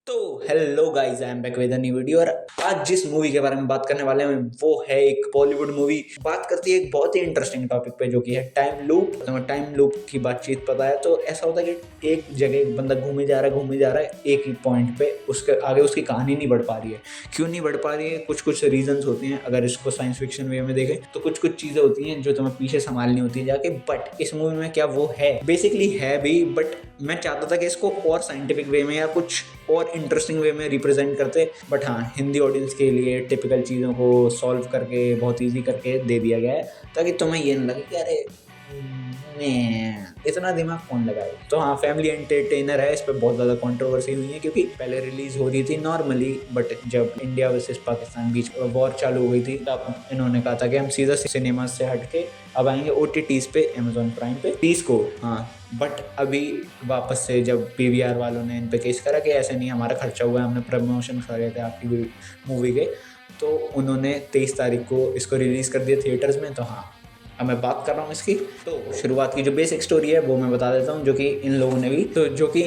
तो hello guys, I am back with a new video. और आज जिस मूवी के बारे में बात करने वाले हैं वो है एक बॉलीवुड मूवी। बात करती है एक बहुत ही इंटरेस्टिंग टॉपिक पे, जो कि है टाइम लूप। तुम्हें टाइम लूप की बातचीत पता है? तो ऐसा होता है कि एक जगह एक बंदा घूमे जा रहा है एक ही पॉइंट पे, उसके आगे उसकी कहानी नहीं बढ़ पा रही है। क्यों नहीं बढ़ पा रही है? कुछ कुछ रीजंस होते हैं। अगर इसको साइंस फिक्शन वे में देखें तो कुछ कुछ चीजें होती हैं जो तुम्हें पीछे संभालनी होती है जाके। बट इस मूवी में क्या वो है? बेसिकली है भी, बट मैं चाहता था कि इसको और साइंटिफिक वे में या कुछ और इंटरेस्टिंग वे में रिप्रेजेंट करते। बट हाँ, हिंदी ऑडियंस के लिए टिपिकल चीज़ों को सॉल्व करके बहुत इजी करके दे दिया गया है, ताकि तुम्हें ये नहीं लगे कि अरे मैं इतना दिमाग कौन लगाए। तो हाँ, फैमिली एंटरटेनर है। इस पर बहुत ज़्यादा कंट्रोवर्सी हुई है क्योंकि पहले रिलीज हो रही थी नॉर्मली, बट जब इंडिया वर्सेस पाकिस्तान बीच वॉर चालू हो गई थी तब इन्होंने कहा था कि हम सीधा सिनेमा से हट के अब आएंगे OTTs पे, अमेजोन प्राइम पे 30 को। हाँ, बट अभी वापस से जब PVR वालों ने इन पे केस करा कि ऐसे नहीं, हमारा खर्चा हुआ है, हमने प्रमोशन करे थे आपकी मूवी के, तो उन्होंने 23 तारीख को इसको रिलीज़ कर दिया थिएटर्स में। तो हाँ, अब मैं बात कर रहा हूँ इसकी। तो शुरुआत की जो बेसिक स्टोरी है वो मैं बता देता हूँ, जो कि इन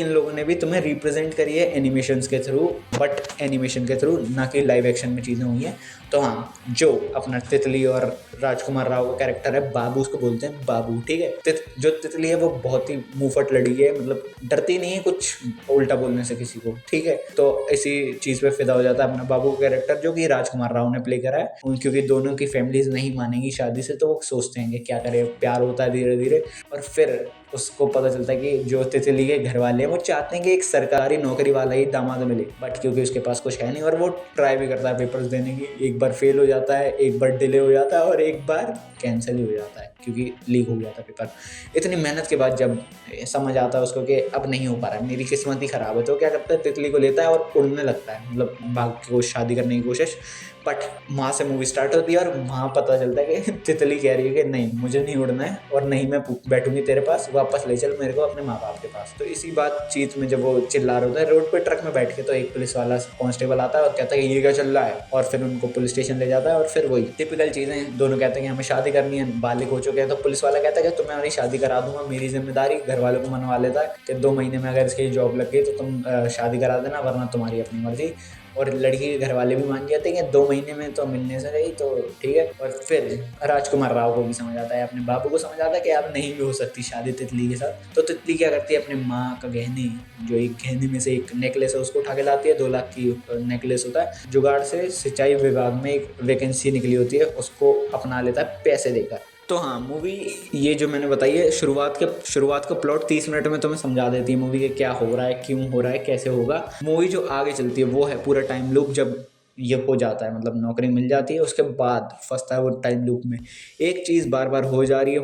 लोगों ने भी तुम्हें रिप्रेजेंट करी है एनिमेशंस के थ्रू, बट एनिमेशन के थ्रू, ना कि लाइव एक्शन में चीज़ें हुई हैं। तो हाँ, जो अपना तितली और राजकुमार राव का कैरेक्टर है बाबू, उसको बोलते हैं बाबू, ठीक है। जो तितली है वो बहुत ही मुंहफट लड़ी है, मतलब डरती नहीं है कुछ उल्टा बोलने से किसी को, ठीक है। तो इसी चीज़ पे फिदा हो जाता है अपना बाबू का कैरेक्टर, जो कि राजकुमार राव ने प्ले करा है। क्योंकि दोनों की फैमिलीज नहीं मानेंगी शादी से, तो वो सोचते हैं कि क्या करें, प्यार होता है धीरे धीरे। और फिर उसको पता चलता है कि जो तितली के घर वाले हैं वो चाहते हैं कि एक सरकारी नौकरी वाला ही दामाद मिले, बट क्योंकि उसके पास कुछ है नहीं, और वो ट्राई भी करता है पेपर्स देने की। एक बार फेल हो जाता है, एक बार डिले हो जाता है, और एक बार कैंसिल ही हो जाता है क्योंकि लीक हो गया था पेपर। इतनी मेहनत के बाद जब समझ आता है उसको कि अब नहीं हो पा रहा है, मेरी किस्मत ही खराब है, तो क्या करता है, तितली को लेता है और उड़ने लगता है, मतलब भाग को शादी करने की कोशिश। बट वहाँ से मूवी स्टार्ट होती है और वहाँ पता चलता है कि तितली कह रही है कि नहीं, मुझे नहीं उड़ना है और नहीं मैं बैठूंगी तेरे पास, वापस ले चल मेरे को अपने माँ बाप के पास। तो इसी बातचीत में जब वो चिल्ला रहा होता है रोड पे ट्रक में बैठ के, तो एक पुलिस वाला कांस्टेबल आता है और कहता है कि ये क्या चल रहा है, और फिर उनको पुलिस स्टेशन ले जाता है। और फिर वही टिपिकल चीज़ें, दोनों कहते हैं कि हमें शादी करनी है, बालिग हो चुके हैं। तो पुलिस वाला कहता है कि तुम्हें हमारी शादी करा दूंगा, मेरी जिम्मेदारी। घर वालों को मनवा लेता है कि 2 महीने में अगर इसकी जॉब लग गई तो तुम शादी करा देना, वरना तुम्हारी अपनी मर्जी। और लड़की के घर वाले भी मान जाते हैं कि 2 महीने में तो मिलने से रही, तो ठीक है। और फिर राजकुमार राव को भी समझ आता है, अपने बाबू को समझ आता है कि अब नहीं भी हो सकती शादी तितली के साथ। तो तितली क्या करती है, अपने माँ का गहने, जो एक गहने में से एक नेकलेस है, उसको उठा के लाती है। 2 लाख की नेकलेस होता है, जुगाड़ से सिंचाई विभाग में एक वैकेंसी निकली होती है, उसको अपना लेता है पैसे देकर। तो हाँ, मूवी ये जो मैंने बताई है, शुरुआत का प्लॉट 30 मिनट में तुम्हें समझा देती है मूवी के क्या हो रहा है, क्यों हो रहा है, कैसे होगा। मूवी जो आगे चलती है वो है पूरा टाइम लूप। जब ये हो जाता है, मतलब नौकरी मिल जाती है, उसके बाद फंसता है वो टाइम लूप में। एक चीज़ बार बार हो जा रही है,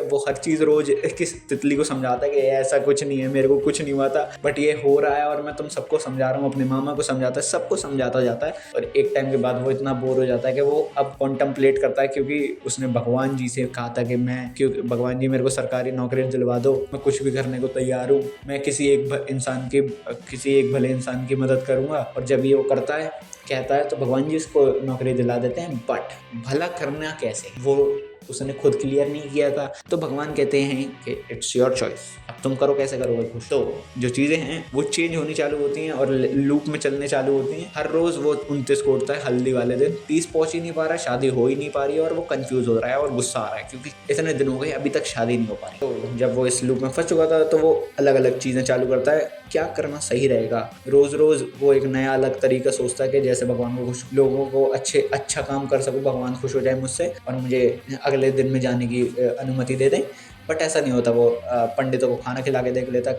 वो हर चीज़ रोज किस तितली को समझाता है कि ऐसा कुछ नहीं है, मेरे को कुछ नहीं हुआ था, बट ये हो रहा है और मैं तुम सबको समझा रहा हूँ, अपने मामा को समझाता है, सबको समझाता जाता है। और एक टाइम के बाद वो इतना बोर हो जाता है कि वो अब कॉन्टम्पलेट करता है, क्योंकि उसने भगवान जी से कहा था कि क्योंकि भगवान जी मेरे को सरकारी नौकरी दिलवा दो, मैं कुछ भी करने को तैयार हूँ, मैं किसी एक भले इंसान की मदद करूँगा। और जब ये वो करता है, कहता है, तो भगवान जी उसको नौकरी दिला देते हैं। बट भला करना कैसे, वो उसने खुद क्लियर नहीं किया था। तो भगवान कहते हैं कि इट्स योर चॉइस, अब तुम करो, कैसे करोगे खुश। तो जो चीज़ें हैं वो चेंज होनी चालू होती हैं और लूप में चलने चालू होती हैं। हर रोज़ वो 29 को उठता है, हल्दी वाले दिन 30 पहुंच ही नहीं पा रहा, शादी हो ही नहीं पा रही है, और वो कंफ्यूज हो रहा है और गुस्सा आ रहा है क्योंकि इतने दिन हो गए अभी तक शादी नहीं हो पा रही। तो जब वो इस लूप में फंस चुका था, तो वो अलग अलग चीज़ें चालू करता है, क्या करना सही रहेगा। रोज़ वो एक नया अलग तरीका सोचता है कि जैसे भगवान को खुश, लोगों को अच्छा काम कर सकूँ, भगवान खुश हो जाए मुझसे और मुझे अगले दिन में जाने की अनुमति दे दें। बट ऐसा नहीं होता। वो पंडितों को खाना खिला के देख लेता,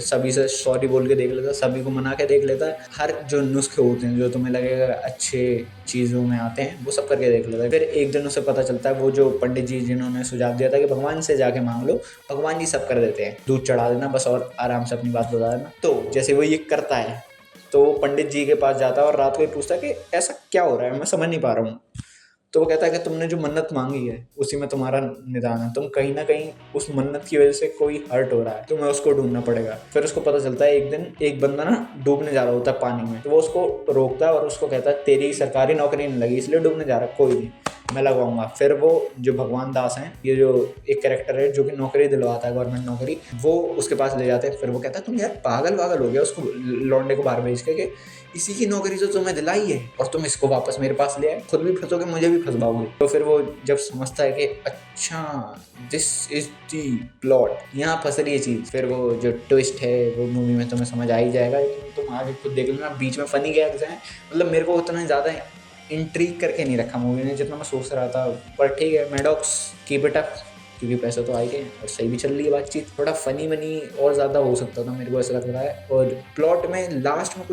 सभी से सॉरी बोल के देख लेता, सभी को मना के देख लेता। हर जो नुस्खे होते हैं जो तुम्हें लगेगा अच्छे चीज़ों में आते हैं, वो सब करके देख लेता है। फिर एक दिन उसे पता चलता है, वो जो पंडित जी जिन्होंने सुझाव दिया था कि भगवान से जाके मांग लो, भगवान जी सब कर देते हैं, दूध चढ़ा देना बस और आराम से अपनी बात बता देना। तो जैसे वो ये करता है, तो वो पंडित जी के पास जाता है और रात को पूछता है कि ऐसा क्या हो रहा है, मैं समझ नहीं पा रहा हूँ। तो वो कहता है कि तुमने जो मन्नत मांगी है उसी में तुम्हारा निदान है, तुम कहीं ना कहीं उस मन्नत की वजह से कोई हर्ट हो रहा है, तुम्हें उसको ढूंढना पड़ेगा। फिर उसको पता चलता है, एक दिन एक बंदा ना डूबने जा रहा होता है पानी में, तो वो उसको रोकता है और उसको कहता है तेरी सरकारी नौकरी नहीं लगी इसलिए डूबने जा रहा है, कोई नहीं, मैं लगवाऊंगा। फिर वो जो भगवान दास हैं, ये जो एक कैरेक्टर है जो कि नौकरी दिलवाता है, गवर्नमेंट नौकरी, वो उसके पास ले जाते हैं। फिर वो कहता है तुम यार पागल वागल हो गया उसको लौंडे को बाहर भेज के, इसी की नौकरी तो तुम्हें दिलाई है और तुम इसको वापस मेरे पास ले आए, खुद भी फंसोगे मुझे भी फंसवाओगे। तो फिर वो जब समझता है कि अच्छा दिस इज दी प्लॉट, यहाँ फंस रही है चीज, फिर वो जो ट्विस्ट है वो मूवी में तुम्हें समझ आ ही जाएगा। तुम आगे खुद देख लेना। बीच में फनी गैग्स हैं, मतलब मेरे को उतना ज़्यादा इंट्रीग करके नहीं रखा मूवी ने जितना मैं सोच रहा था, पर ठीक है मैडॉक्स कीप इट अप, क्योंकि पैसे तो आ गए और सही भी चल रही है बातचीत। थोड़ा फनी मनी और ज़्यादा हो सकता था, मेरे को ऐसा लग रहा है। और प्लॉट में लास्ट में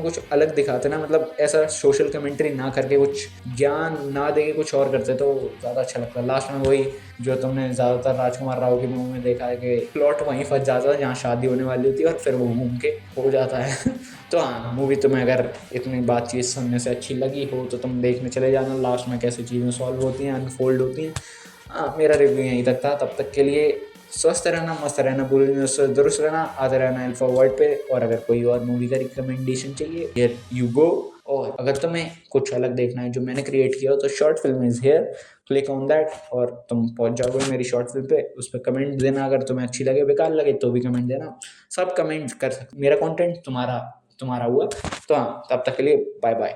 कुछ अलग दिखाते ना, मतलब ऐसा सोशल कमेंट्री ना करके, कुछ ज्ञान ना देके कुछ और करते तो ज़्यादा अच्छा लगता। लास्ट में वही जो तुमने ज़्यादातर राजकुमार राव की मूवी में देखा है कि प्लॉट वहीं फंस जाता है जहाँ शादी होने वाली होती है और फिर वो घूम के हो जाता है। तो हाँ, मूवी तुम्हें अगर इतनी बातचीत सुनने से अच्छी लगी हो तो तुम देखने चले जाना, लास्ट में कैसे चीज़ें सॉल्व होती हैं, अनफोल्ड होती हैं। हाँ, मेरा रिव्यू यहीं तक था। तब तक के लिए स्वस्थ रहना, मस्त रहना, बुरी न्यूज़ से दुरुस्त रहना, आते रहना अल्फा वर्ड पे। और अगर कोई और मूवी का रिकमेंडेशन चाहिए, हियर यू गो। और अगर तुम्हें कुछ अलग देखना है जो मैंने क्रिएट किया हो तो short film is here, click on that और तुम पहुंच जाओगे मेरी शॉर्ट फिल्म पे। उस पर कमेंट देना, अगर तुम्हें अच्छी लगे, बेकार लगे तो भी कमेंट देना, सब कमेंट कर सकते। मेरा कंटेंट तुम्हारा हुआ। तो हाँ, तब तक के लिए बाय बाय।